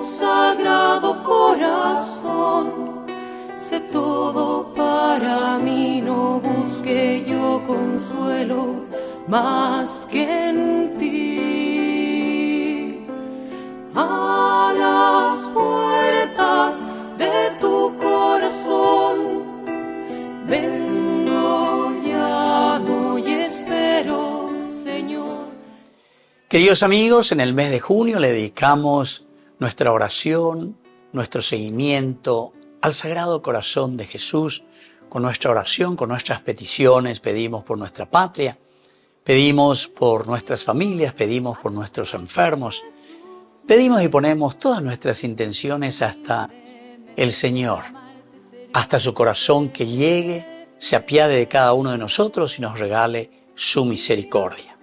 Sagrado Corazón, sé todo para mí, no busque yo consuelo más que en ti. A las puertas de tu corazón vengo, llamo y espero, Señor. Queridos amigos, en el mes de junio le dedicamos nuestra oración, nuestro seguimiento al Sagrado Corazón de Jesús. Con nuestra oración, con nuestras peticiones, pedimos por nuestra patria, pedimos por nuestras familias, pedimos por nuestros enfermos, pedimos y ponemos todas nuestras intenciones hasta el Señor, hasta su corazón, que llegue, se apiade de cada uno de nosotros y nos regale su misericordia.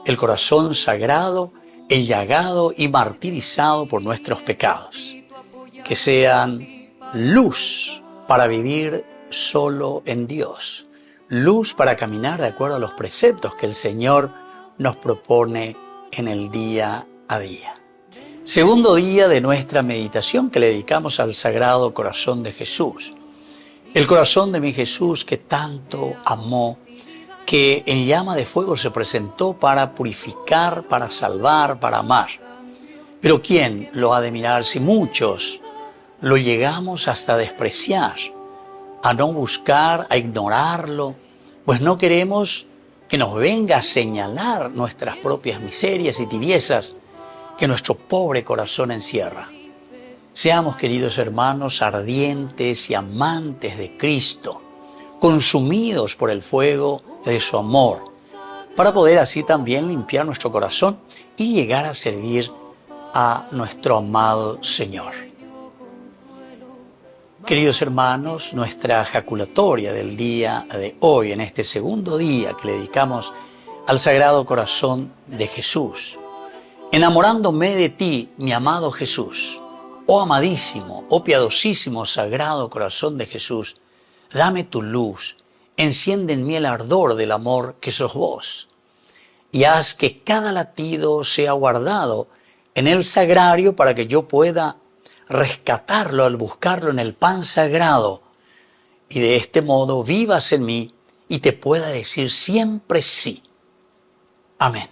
El corazón sagrado, el llagado y martirizado por nuestros pecados, que sean luz para vivir solo en Dios, luz para caminar de acuerdo a los preceptos que el Señor nos propone en el día a día. Segundo día de nuestra meditación que le dedicamos al Sagrado Corazón de Jesús. El corazón de mi Jesús que tanto amó, que en llama de fuego se presentó para purificar, para salvar, para amar. Pero ¿quién lo ha de mirar si muchos lo llegamos hasta despreciar, a no buscar, a ignorarlo? Pues no queremos que nos venga a señalar nuestras propias miserias y tibiezas que nuestro pobre corazón encierra. Seamos, queridos hermanos, ardientes y amantes de Cristo, consumidos por el fuego de su amor, para poder así también limpiar nuestro corazón y llegar a servir a nuestro amado Señor. Queridos hermanos, nuestra jaculatoria del día de hoy, en este segundo día que le dedicamos al Sagrado Corazón de Jesús. Enamorándome de ti, mi amado Jesús, oh amadísimo, oh piadosísimo Sagrado Corazón de Jesús, dame tu luz, enciende en mí el ardor del amor que sos vos, y haz que cada latido sea guardado en el sagrario para que yo pueda rescatarlo al buscarlo en el pan sagrado, y de este modo vivas en mí y te pueda decir siempre sí. Amén.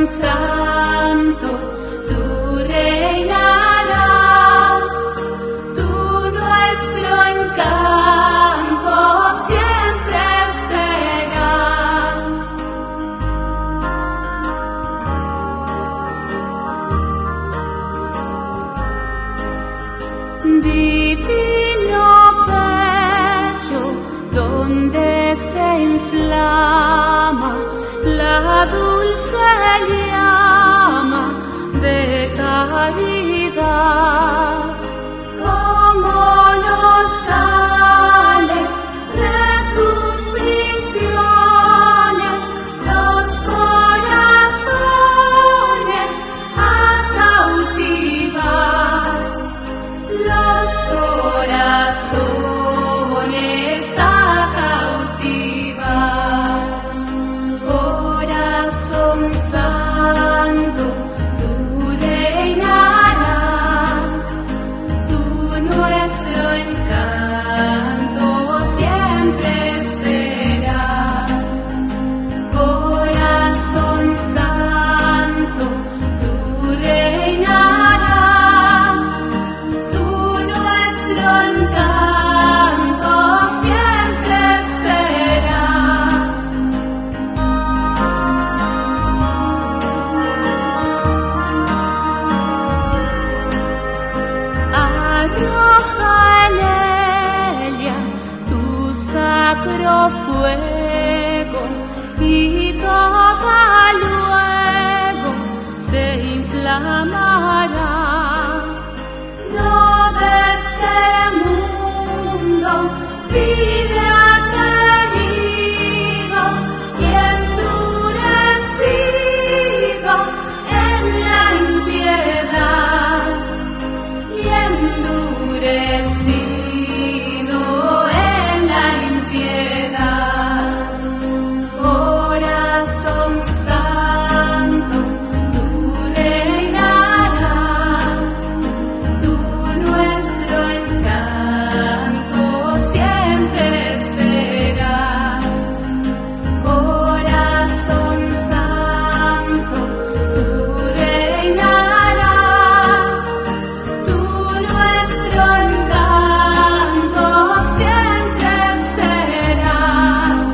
Santo, tú reinarás, tú nuestro encanto siempre serás. Divino pecho donde se inflama la dulce llama de caridad, como no sales de tus prisiones los corazones a cautivar, los corazones a cautivar. Santo, tú reinarás, santo fuego y toda luego se inflamará. No de este mundo vive aterido y endurecido en la impiedad y endurecido en la impiedad. Corazón santo, tú reinarás, tú nuestro encanto siempre serás. Corazón santo, tú reinarás, tú nuestro encanto siempre serás.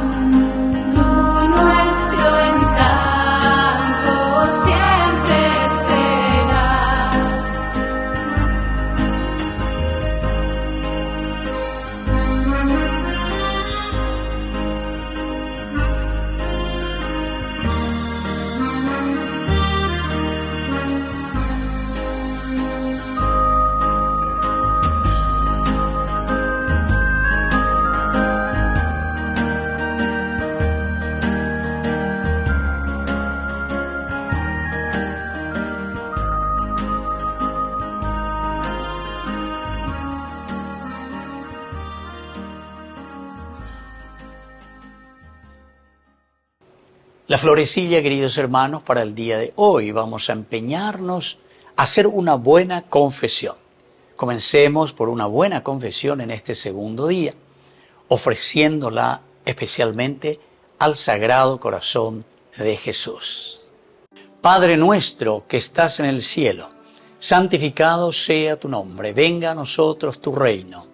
Tú nuestro encanto siempre serás. La florecilla, queridos hermanos, para el día de hoy vamos a empeñarnos a hacer una buena confesión. Comencemos por una buena confesión en este segundo día, ofreciéndola especialmente al Sagrado Corazón de Jesús. Padre nuestro que estás en el cielo, santificado sea tu nombre, venga a nosotros tu reino,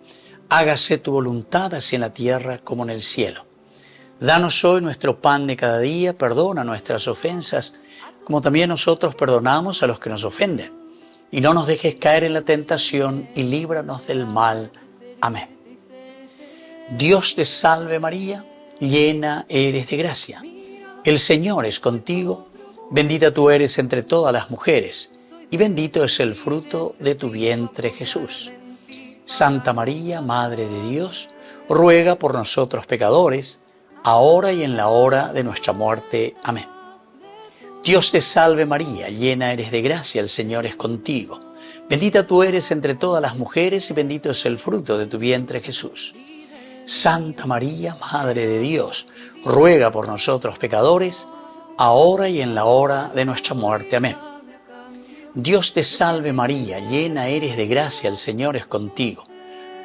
hágase tu voluntad así en la tierra como en el cielo. Danos hoy nuestro pan de cada día, perdona nuestras ofensas, como también nosotros perdonamos a los que nos ofenden. Y no nos dejes caer en la tentación y líbranos del mal. Amén. Dios te salve María, llena eres de gracia. El Señor es contigo, bendita tú eres entre todas las mujeres, y bendito es el fruto de tu vientre Jesús. Santa María, Madre de Dios, ruega por nosotros pecadores, ahora y en la hora de nuestra muerte. Amén. Dios te salve María, llena eres de gracia, el Señor es contigo. Bendita tú eres entre todas las mujeres y bendito es el fruto de tu vientre Jesús. Santa María, Madre de Dios, ruega por nosotros pecadores, ahora y en la hora de nuestra muerte. Amén. Dios te salve María, llena eres de gracia, el Señor es contigo.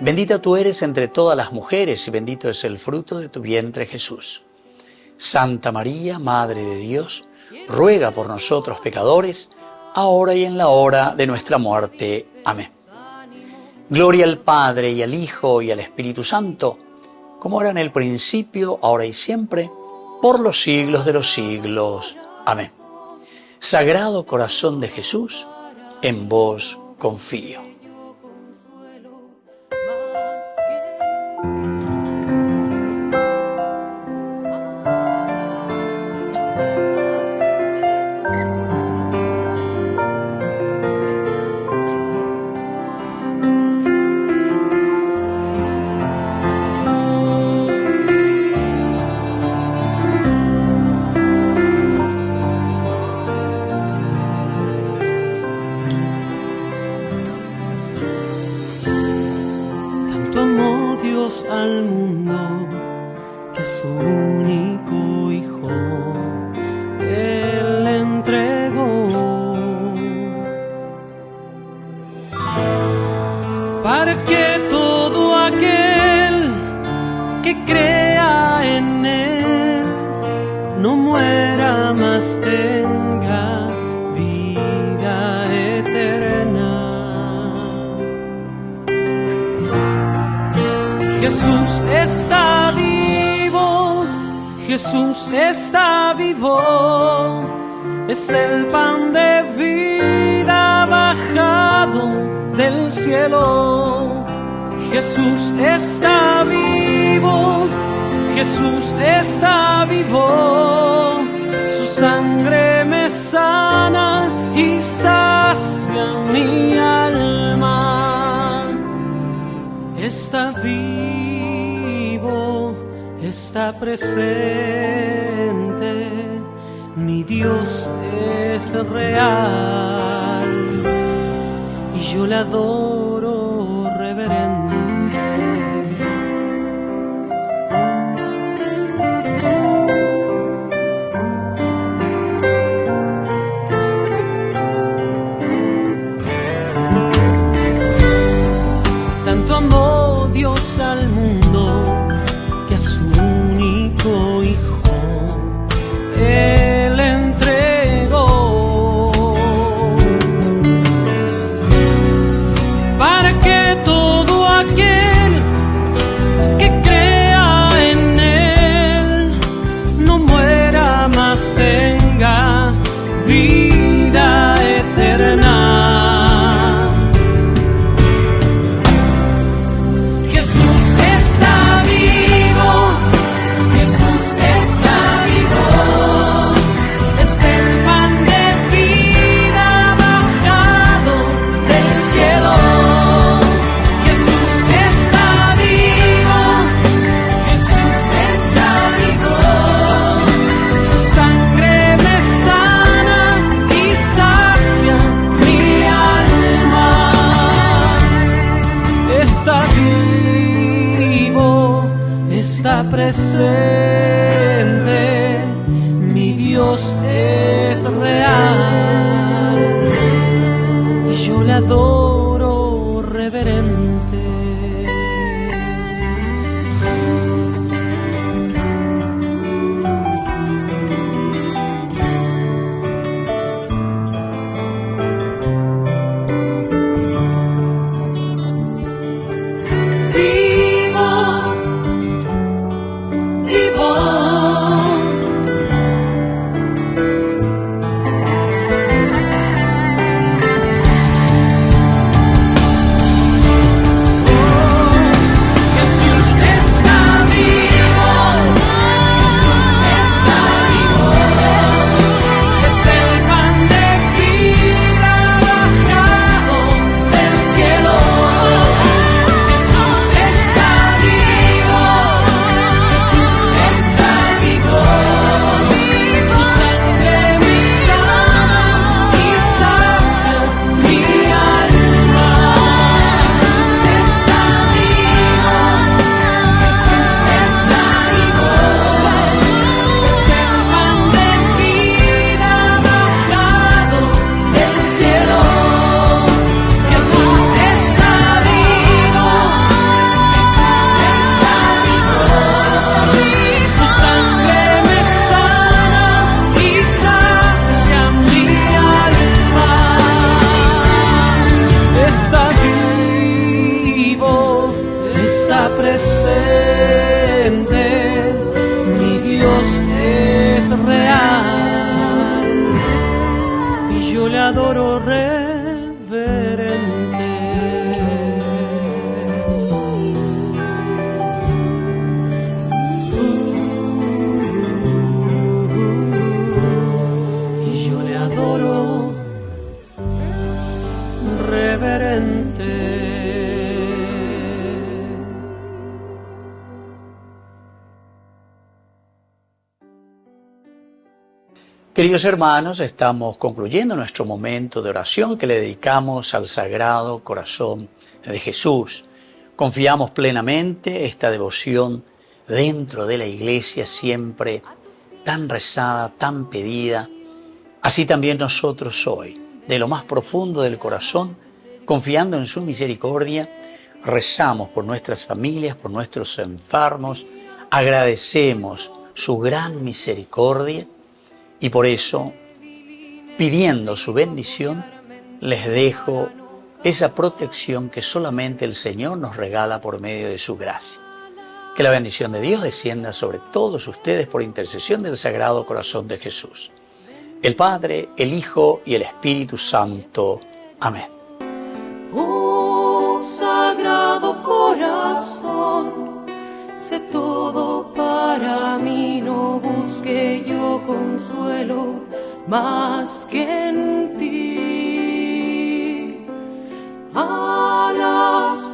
Bendita tú eres entre todas las mujeres y bendito es el fruto de tu vientre Jesús. Santa María, Madre de Dios, ruega por nosotros pecadores, ahora y en la hora de nuestra muerte. Amén. Gloria al Padre y al Hijo y al Espíritu Santo, como era en el principio, ahora y siempre, por los siglos de los siglos. Amén. Sagrado Corazón de Jesús, en vos confío. Al mundo que a su único Hijo Él entregó, para que todo aquel que crea en Él no muera, mas tenga vida eterna. Jesús está vivo, Jesús está vivo, es el pan de vida bajado del cielo. Jesús está vivo, Jesús está vivo, su sangre me sana y sacia mi alma. Está vivo, está presente, mi Dios es real y yo le adoro reverente. Tanto amó Dios al mundo que a su único Hijo Él entregó, para que todo aquel que crea en Él no muera, mas tenga vida eterna. Está presente, mi Dios es real y yo le adoro reverente. Presente, mi Dios es real y yo le adoro reverente. Y yo le adoro reverente. Queridos hermanos, estamos concluyendo nuestro momento de oración que le dedicamos al Sagrado Corazón de Jesús. Confiamos plenamente esta devoción dentro de la Iglesia, siempre tan rezada, tan pedida. Así también nosotros hoy, de lo más profundo del corazón, confiando en su misericordia, rezamos por nuestras familias, por nuestros enfermos, agradecemos su gran misericordia. Y por eso, pidiendo su bendición, les dejo esa protección que solamente el Señor nos regala por medio de su gracia. Que la bendición de Dios descienda sobre todos ustedes por intercesión del Sagrado Corazón de Jesús. El Padre, el Hijo y el Espíritu Santo. Amén. Oh, Sagrado Corazón, sé todo para para mí no busqué yo consuelo más que en ti. A las